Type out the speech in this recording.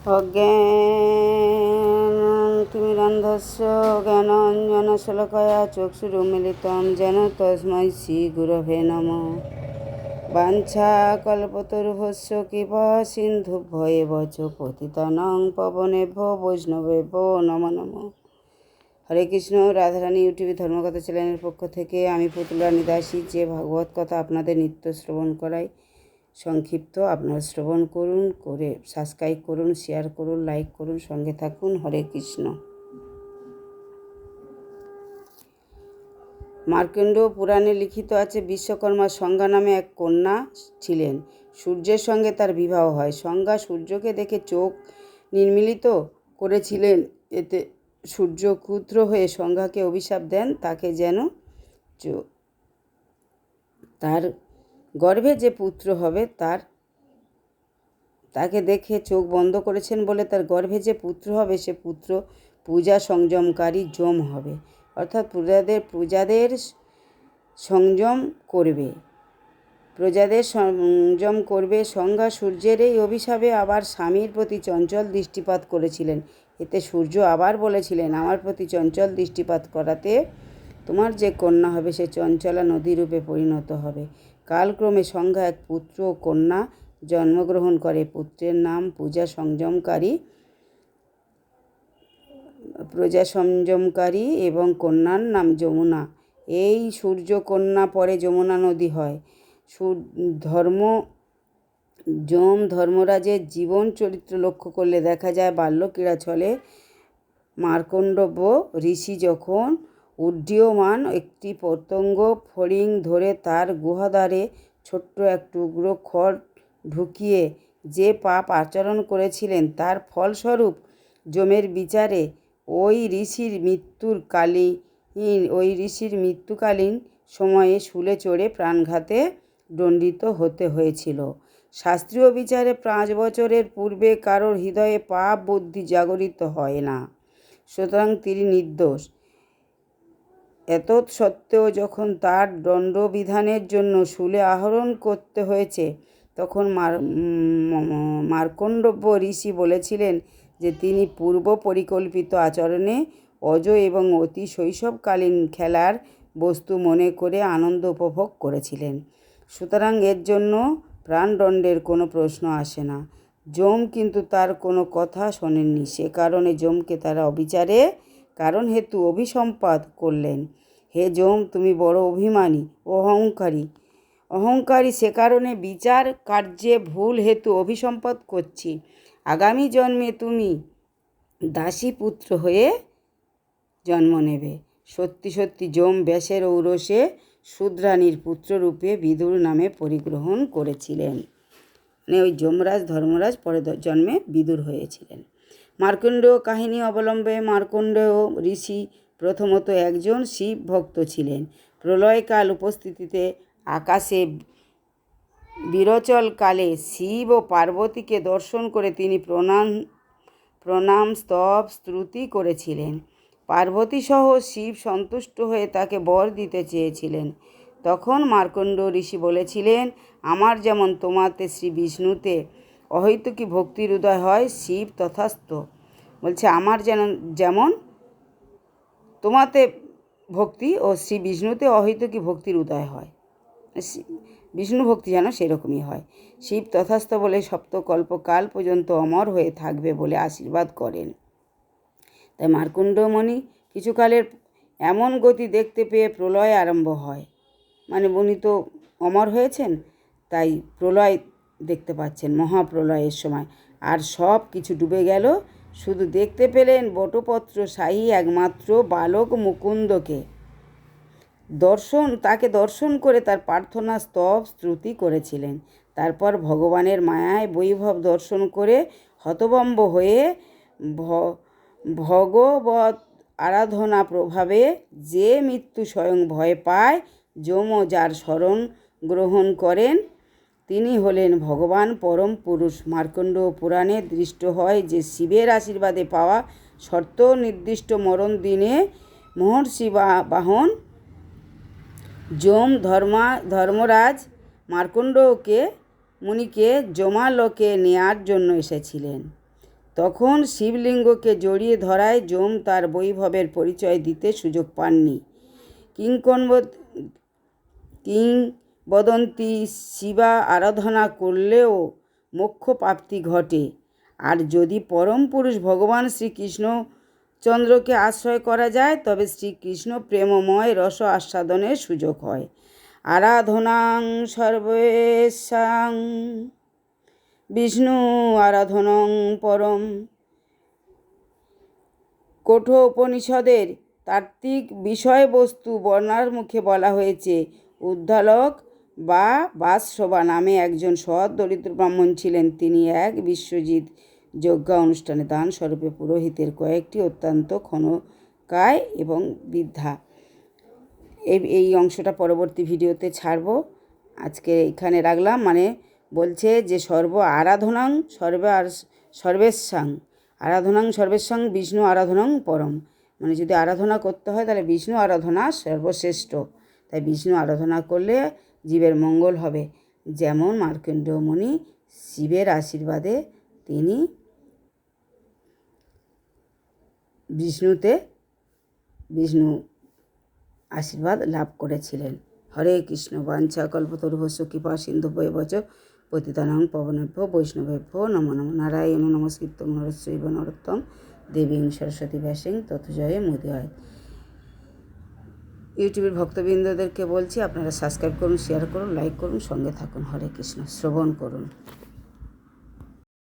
অজ্ঞানতিমিরান্ধস্য জ্ঞানাঞ্জনশলাকয়া চক্ষুरुन्मीलितं येन तस्मै श्रीगुरवे नमः। वाञ्छाकल्पतरुभ्यश्च कृपासिन्धुभ्यो एव च पतितानां पावनेभ्यो বৈষ্ণবেভ্যো নমো নমঃ। হরে কৃষ্ণ। রাধারানী ইউটিউব ধর্মকথা চ্যানেলের পক্ষ থেকে আমি পুতুল রানী দাসী যে ভাগবত কথা আপনাদের নিত্য শ্রবণ করাই, সংক্ষিপ্ত আপনারা শ্রবণ করুন, করে সাবস্ক্রাইব করুন, শেয়ার করুন, লাইক করুন, সঙ্গে থাকুন। হরে কৃষ্ণ। মার্কণ্ড পুরাণে লিখিত আছে, বিশ্বকর্মা সংজ্ঞা নামে এক কন্যা ছিলেন। সূর্যের সঙ্গে তার বিবাহ হয়। সংজ্ঞা সূর্যকে দেখে চোখ নির্মীলিত করেছিলেন। এতে সূর্য ক্রুদ্ধ হয়ে সংজ্ঞাকে অভিশাপ দেন, তাকে যেন তার গর্ভে যে পুত্র হবে তাকে দেখে চোখ বন্ধ করেছেন বলে তার গর্ভে যে পুত্র হবে সে পুত্র পূজা সংযমকারী যম হবে, অর্থাৎ প্রজাদের সংযম করবে। সংজ্ঞা সূর্যের এই অভিশাপে আবার স্বামীর প্রতি চঞ্চল দৃষ্টিপাত করেছিলেন। এতে সূর্য আবার বলেছিলেন, আমার প্রতি চঞ্চল দৃষ্টিপাত করাতে তোমার যে কন্যা হবে সে চঞ্চলা নদীরূপে পরিণত হবে। কালক্রমে সংজ্ঞা এক পুত্র ও কন্যা জন্মগ্রহণ করে। পুত্রের নাম প্রজা সংযমকারী এবং কন্যার নাম যমুনা। এই সূর্য কন্যা পরে যমুনা নদী হয়। ধর্মরাজের জীবন চরিত্র লক্ষ্য করলে দেখা যায়, বাল্যক্রীড়া ছলে মার্কণ্ডব্য ঋষি যখন উড্ডীয়মান একটি পতঙ্গ ফড়িং ধরে তার গুহাদ্বারে ছোট্ট এক টুকরো খড় ঢুকিয়ে যে পাপ আচরণ করেছিলেন, তার ফলস্বরূপ যমের বিচারে ওই ঋষির মৃত্যুকালীন সময়ে শুলে চড়ে প্রাণঘাতে দণ্ডিত হতে হয়েছিল। শাস্ত্রীয় বিচারে 5 বছরের পূর্বে কারোর হৃদয়ে পাপ বুদ্ধি জাগরিত হয় না, সুতরাং তিনি নির্দোষ। এতৎসত্ত্বেও যখন তার দণ্ডবিধানের জন্য শূলে আরোহণ করতে হয়েছে, তখন মার্কণ্ডব্য ঋষি বলেছিলেন যে তিনি পূর্ব পরিকল্পিত আচরণে অজ এবং অতি শৈশবকালীন খেলার বস্তু মনে করে আনন্দ উপভোগ করেছিলেন, সুতরাং এর জন্য প্রাণদণ্ডের কোনো প্রশ্ন আসে না। যম কিন্তু তার কোনো কথা শোনেননি। সে কারণে যমকে তারা অবিচারে কারণ হেতু অভিসম্পাত করলেন। হে যম, তুমি বড় অভিমানী ও অহংকারী, সে কারণে বিচার কার্যে ভুল হেতু অভিসম্পাত করছি। আগামী জন্মে তুমি দাসী পুত্র হয়ে জন্ম নেবে। সত্যি সত্যি যম ব্যাসের ঔরসে শূদ্রাণীর পুত্ররূপে বিদুর নামে পরিগ্রহণ করেছিলেন। ওই যমরাজ ধর্মরাজ পরে জন্মে বিদুর হয়েছিলেন। মার্কণ্ডেয় কাহিনী অবলম্বে মার্কণ্ডেয় ঋষি প্রথমত একজন শিব ভক্ত ছিলেন। প্রলয়কাল উপস্থিতিতে আকাশে বিরচলকালে শিব ও পার্বতীকে দর্শন করে তিনি প্রণাম স্তব স্তুতি করেছিলেন। পার্বতী সহ শিব সন্তুষ্ট হয়ে তাকে বর দিতে চেয়েছিলেন। তখন মার্কণ্ড ঋষি বলেছিলেন, আমার যেমন তোমাতে শ্রী বিষ্ণুতে অহৈতুকী ভক্তির উদয় হয়, শিব তথাস্ত। বলছে আমার যেমন তোমাতে ভক্তি ও শ্রী বিষ্ণুতে অহৈতুকী ভক্তির উদয় হয়, বিষ্ণু ভক্তি যেন সেরকমই হয়। শিব তথাস্ত বলে সপ্তকল্পকাল পর্যন্ত অমর হয়ে থাকবে বলে আশীর্বাদ করেন। তাই মার্কণ্ডমণি কিছুকালের এমন গতি দেখতে পেয়ে প্রলয় আরম্ভ হয়। উনি তো অমর হয়েছেন, তাই প্রলয় দেখতে পাচ্ছেন, মহাপ্রলয়ের সময়। আর সব কিছু ডুবে গেল, শুধু দেখতে পেলেন বটপত্র শাহী একমাত্র বালক মুকুন্দকে। তাকে দর্শন করে তার প্রার্থনা স্তব স্তুতি করেছিলেন। তারপর ভগবানের মায়ায় বৈভব দর্শন করে হতভম্ব হয়ে ভগবত আরাধনা প্রভাবে যে মৃত্যু স্বয়ং ভয় পায়, যম যার শরণ গ্রহণ করেন, তিনি হলেন ভগবান পরম পুরুষ। মার্কণ্ড পুরাণে দৃষ্ট হয় যে শিবের আশীর্বাদে পাওয়া শর্ত নির্দিষ্ট মরণ দিনে মহর্ষি বাহন যম ধর্মরাজ মার্কণ্ডকে মুনিকে যমালোকে নেয়ার জন্য এসেছিলেন। তখন শিবলিঙ্গকে জড়িয়ে ধরায় যম তার বৈভবের পরিচয় দিতে সুযোগ পাননি। কিংবদন্তি শিবা আরাধনা করলেও মোক্ষ প্রাপ্তি ঘটে। আর যদি পরম পুরুষ ভগবান শ্রীকৃষ্ণচন্দ্রকে আশ্রয় করা যায় তবে শ্রীকৃষ্ণ প্রেমময় রস আস্বাদনের সুযোগ হয়। আরাধনাং সর্বেশাং বিষ্ণু আরাধনং পরম। কঠোপনিষদের তাত্ত্বিক বিষয়বস্তু বর্ণার মুখে বলা হয়েছে, উদ্দালক বা বাসসভা নামে একজন সৎ দরিদ্র ব্রাহ্মণ ছিলেন। তিনি এক বিশ্বজিৎ যজ্ঞ অনুষ্ঠানে দান স্বরূপে পুরোহিতের কয়েকটি অত্যন্ত ক্ষণকায় এবং বৃদ্ধা। এই অংশটা পরবর্তী ভিডিওতে ছাড়ব। আজকে এখানে রাখলাম। মানে বলছে যে আরাধনাং সর্বেশাং আরাধনাং সর্বেশাং বিষ্ণু আরাধনাং পরম। মানে যদি আরাধনা করতে হয় তাহলে বিষ্ণু আরাধনা সর্বশ্রেষ্ঠ। তাই বিষ্ণু আরাধনা করলে জীবের মঙ্গল হবে। যেমন মার্কণ্ডেয় মুনি শিবের আশীর্বাদে তিনি বিষ্ণু আশীর্বাদ লাভ করেছিলেন। হরে কৃষ্ণ। বাঞ্ছা কল্পতরুভ্যশ্চ কৃপা সিন্ধুভ্যেব চ পতিতানাং পাবনেভ্যো বৈষ্ণবেভ্যো নমো নমঃ। নারায়ণ নমস্কৃত্যং নরচৈব নরোত্তমঃ দেবীং সরস্বতী ব্যাসং ততো জয় মুদীরয়েৎ। ইউটিউবের ভক্তবৃন্দদেরকে বলছি আপনারা সাবস্ক্রাইব করুন, শেয়ার করুন, লাইক করুন, সঙ্গে থাকুন। হরে কৃষ্ণ। শ্রবণ করুন।